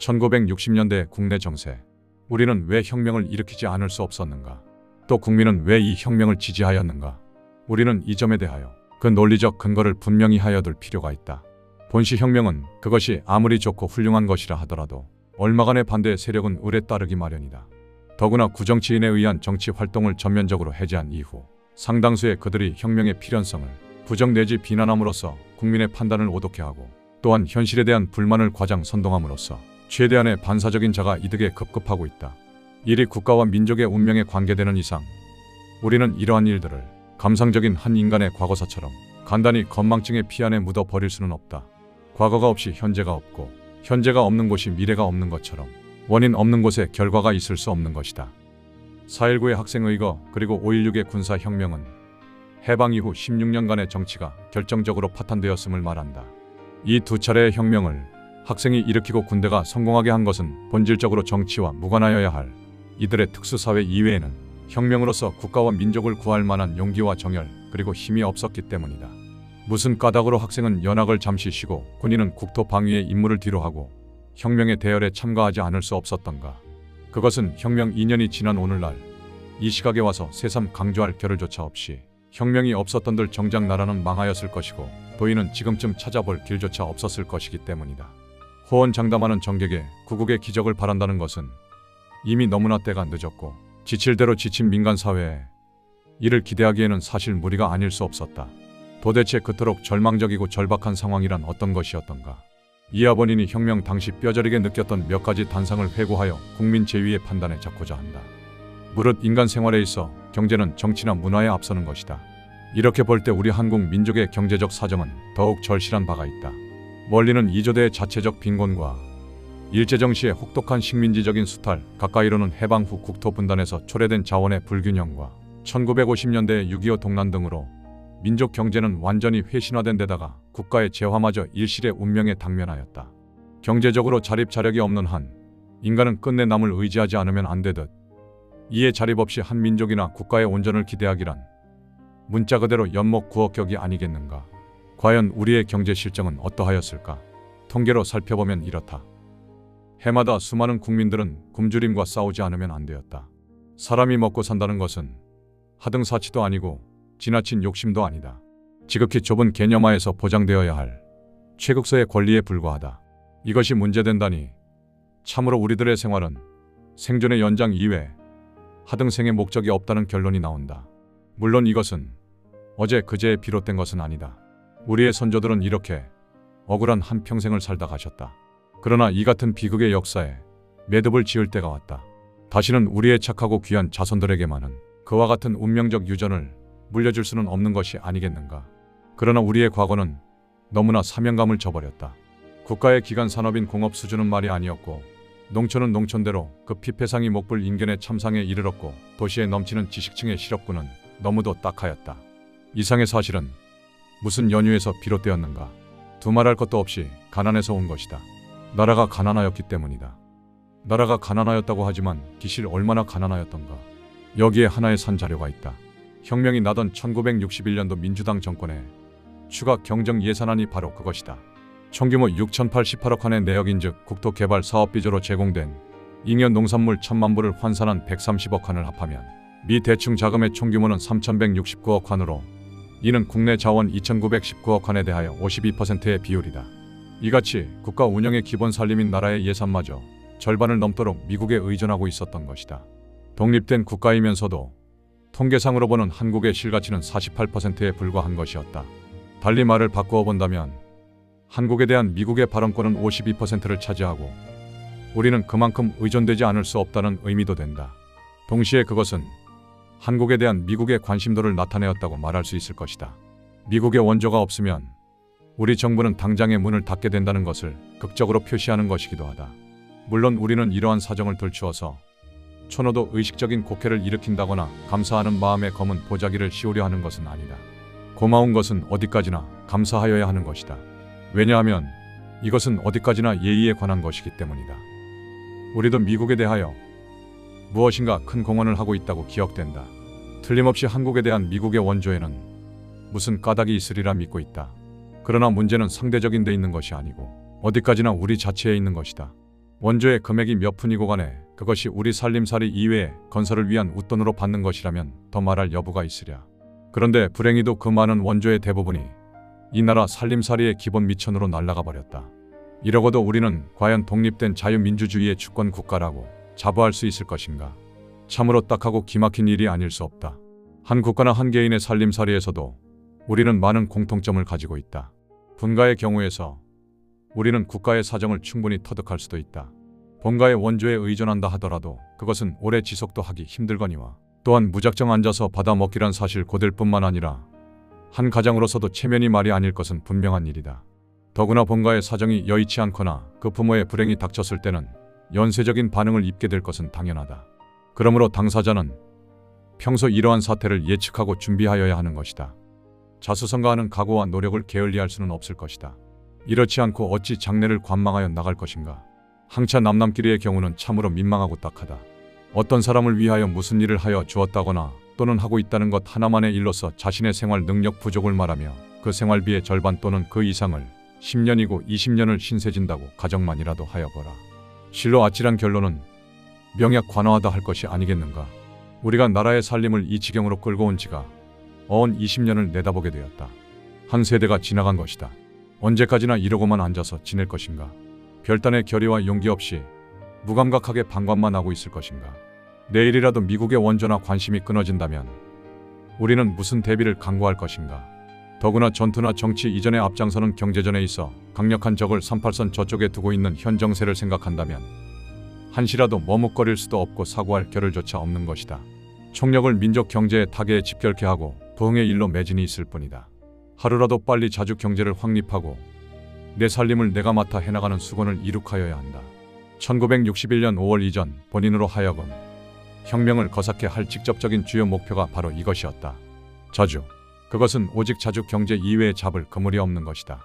1960년대 국내 정세. 우리는 왜 혁명을 일으키지 않을 수 없었는가? 또 국민은 왜 이 혁명을 지지하였는가? 우리는 이 점에 대하여 그 논리적 근거를 분명히 하여둘 필요가 있다. 본시 혁명은 그것이 아무리 좋고 훌륭한 것이라 하더라도 얼마간의 반대 세력은 을에 따르기 마련이다. 더구나 구정치인에 의한 정치 활동을 전면적으로 해제한 이후 상당수의 그들이 혁명의 필연성을 부정 내지 비난함으로써 국민의 판단을 오독해 하고 또한 현실에 대한 불만을 과장 선동함으로써 최대한의 반사적인 자가 이득에 급급하고 있다. 일이 국가와 민족의 운명에 관계되는 이상 우리는 이러한 일들을 감상적인 한 인간의 과거사처럼 간단히 건망증의 피 안에 묻어 버릴 수는 없다. 과거가 없이 현재가 없고 현재가 없는 곳이 미래가 없는 것처럼 원인 없는 곳에 결과가 있을 수 없는 것이다. 4.19의 학생의거 그리고 5.16의 군사혁명은 해방 이후 16년간의 정치가 결정적으로 파탄되었음을 말한다. 이 두 차례의 혁명을 학생이 일으키고 군대가 성공하게 한 것은 본질적으로 정치와 무관하여야 할 이들의 특수사회 이외에는 혁명으로서 국가와 민족을 구할 만한 용기와 정열 그리고 힘이 없었기 때문이다. 무슨 까닭으로 학생은 연학을 잠시 쉬고 군인은 국토 방위의 임무를 뒤로하고 혁명의 대열에 참가하지 않을 수 없었던가? 그것은 혁명 2년이 지난 오늘날 이 시각에 와서 새삼 강조할 겨를조차 없이 혁명이 없었던들 정작 나라는 망하였을 것이고 도인은 지금쯤 찾아볼 길조차 없었을 것이기 때문이다. 호언장담하는 정객에 구국의 기적을 바란다는 것은 이미 너무나 때가 늦었고 지칠 대로 지친 민간사회에 이를 기대하기에는 사실 무리가 아닐 수 없었다. 도대체 그토록 절망적이고 절박한 상황이란 어떤 것이었던가? 이하 본인이 혁명 당시 뼈저리게 느꼈던 몇 가지 단상을 회고하여 국민 제위의 판단에 잡고자 한다. 무릇 인간 생활에 있어 경제는 정치나 문화에 앞서는 것이다. 이렇게 볼 때 우리 한국 민족의 경제적 사정은 더욱 절실한 바가 있다. 멀리는 이조대의 자체적 빈곤과 일제정시의 혹독한 식민지적인 수탈, 가까이로는 해방 후 국토 분단에서 초래된 자원의 불균형과 1950년대의 6.25 동란 등으로 민족 경제는 완전히 회신화된 데다가 국가의 재화마저 일실의 운명에 당면하였다. 경제적으로 자립자력이 없는 한 인간은 끝내 남을 의지하지 않으면 안 되듯 이에 자립 없이 한 민족이나 국가의 온전을 기대하기란 문자 그대로 연목구억격이 아니겠는가. 과연 우리의 경제 실정은 어떠하였을까? 통계로 살펴보면 이렇다. 해마다 수많은 국민들은 굶주림과 싸우지 않으면 안 되었다. 사람이 먹고 산다는 것은 하등사치도 아니고 지나친 욕심도 아니다. 지극히 좁은 개념하에서 보장되어야 할 최극소의 권리에 불과하다. 이것이 문제된다니 참으로 우리들의 생활은 생존의 연장 이외 하등생의 목적이 없다는 결론이 나온다. 물론 이것은 어제 그제에 비롯된 것은 아니다. 우리의 선조들은 이렇게 억울한 한평생을 살다 가셨다. 그러나 이 같은 비극의 역사에 매듭을 지을 때가 왔다. 다시는 우리의 착하고 귀한 자손들에게만은 그와 같은 운명적 유전을 물려줄 수는 없는 것이 아니겠는가. 그러나 우리의 과거는 너무나 사명감을 저버렸다. 국가의 기간 산업인 공업 수준은 말이 아니었고 농촌은 농촌대로 그 피폐상이 목불 인견의 참상에 이르렀고 도시에 넘치는 지식층의 실업군은 너무도 딱하였다. 이상의 사실은 무슨 연유에서 비롯되었는가? 두말할 것도 없이 가난에서 온 것이다. 나라가 가난하였기 때문이다. 나라가 가난하였다고 하지만 기실 얼마나 가난하였던가. 여기에 하나의 산 자료가 있다. 혁명이 나던 1961년도 민주당 정권의 추가 경정 예산안이 바로 그것이다. 총규모 6,088억 원의 내역인즉 국토개발 사업비조로 제공된 잉여 농산물 1,000만 부를 환산한 130억 원을 합하면 미 대충 자금의 총규모는 3,169억 원으로 이는 국내 자원 2,919억 원에 대하여 52%의 비율이다. 이같이 국가 운영의 기본 살림인 나라의 예산마저 절반을 넘도록 미국에 의존하고 있었던 것이다. 독립된 국가이면서도 통계상으로 보는 한국의 실가치는 48%에 불과한 것이었다. 달리 말을 바꾸어 본다면 한국에 대한 미국의 발언권은 52%를 차지하고 우리는 그만큼 의존되지 않을 수 없다는 의미도 된다. 동시에 그것은 한국에 대한 미국의 관심도를 나타내었다고 말할 수 있을 것이다. 미국의 원조가 없으면 우리 정부는 당장의 문을 닫게 된다는 것을 극적으로 표시하는 것이기도 하다. 물론 우리는 이러한 사정을 들추어서 촌호도 의식적인 곡해를 일으킨다거나 감사하는 마음에 검은 보자기를 씌우려 하는 것은 아니다. 고마운 것은 어디까지나 감사하여야 하는 것이다. 왜냐하면 이것은 어디까지나 예의에 관한 것이기 때문이다. 우리도 미국에 대하여 무엇인가 큰 공헌을 하고 있다고 기억된다. 틀림없이 한국에 대한 미국의 원조에는 무슨 까닭이 있으리라 믿고 있다. 그러나 문제는 상대적인 데 있는 것이 아니고 어디까지나 우리 자체에 있는 것이다. 원조의 금액이 몇 푼이고 간에 그것이 우리 살림살이 이외에 건설을 위한 웃돈으로 받는 것이라면 더 말할 여부가 있으랴. 그런데 불행히도 그 많은 원조의 대부분이 이 나라 살림살이의 기본 미천으로 날아가 버렸다. 이러고도 우리는 과연 독립된 자유민주주의의 주권 국가라고 자부할 수 있을 것인가? 참으로 딱하고 기막힌 일이 아닐 수 없다. 한 국가나 한 개인의 살림살이에서도 우리는 많은 공통점을 가지고 있다. 분가의 경우에서 우리는 국가의 사정을 충분히 터득할 수도 있다. 본가의 원조에 의존한다 하더라도 그것은 오래 지속도 하기 힘들거니와 또한 무작정 앉아서 받아먹기란 사실 고될 뿐만 아니라 한 가장으로서도 체면이 말이 아닐 것은 분명한 일이다. 더구나 본가의 사정이 여의치 않거나 그 부모의 불행이 닥쳤을 때는 연쇄적인 반응을 입게 될 것은 당연하다. 그러므로 당사자는 평소 이러한 사태를 예측하고 준비하여야 하는 것이다. 자수성가하는 각오와 노력을 게을리할 수는 없을 것이다. 이렇지 않고 어찌 장래를 관망하여 나갈 것인가. 항차 남남끼리의 경우는 참으로 민망하고 딱하다. 어떤 사람을 위하여 무슨 일을 하여 주었다거나 또는 하고 있다는 것 하나만의 일로서 자신의 생활 능력 부족을 말하며 그 생활비의 절반 또는 그 이상을 10년이고 20년을 신세진다고 가정만이라도 하여 보라. 실로 아찔한 결론은 명약관화하다 할 것이 아니겠는가. 우리가 나라의 살림을 이 지경으로 끌고 온 지가 어언 20년을 내다보게 되었다. 한 세대가 지나간 것이다. 언제까지나 이러고만 앉아서 지낼 것인가. 별단의 결의와 용기 없이 무감각하게 방관만 하고 있을 것인가. 내일이라도 미국의 원조나 관심이 끊어진다면 우리는 무슨 대비를 강구할 것인가. 더구나 전투나 정치 이전에 앞장서는 경제전에 있어 강력한 적을 38선 저쪽에 두고 있는 현 정세를 생각한다면 한시라도 머뭇거릴 수도 없고 사고할 겨를조차 없는 것이다. 총력을 민족 경제의 타계에 집결케 하고 부흥의 일로 매진이 있을 뿐이다. 하루라도 빨리 자주 경제를 확립하고 내 살림을 내가 맡아 해나가는 수건을 이룩하여야 한다. 1961년 5월 이전 본인으로 하여금 혁명을 거삭해 할 직접적인 주요 목표가 바로 이것이었다. 저주. 그것은 오직 자주 경제 이외에 잡을 그물이 없는 것이다.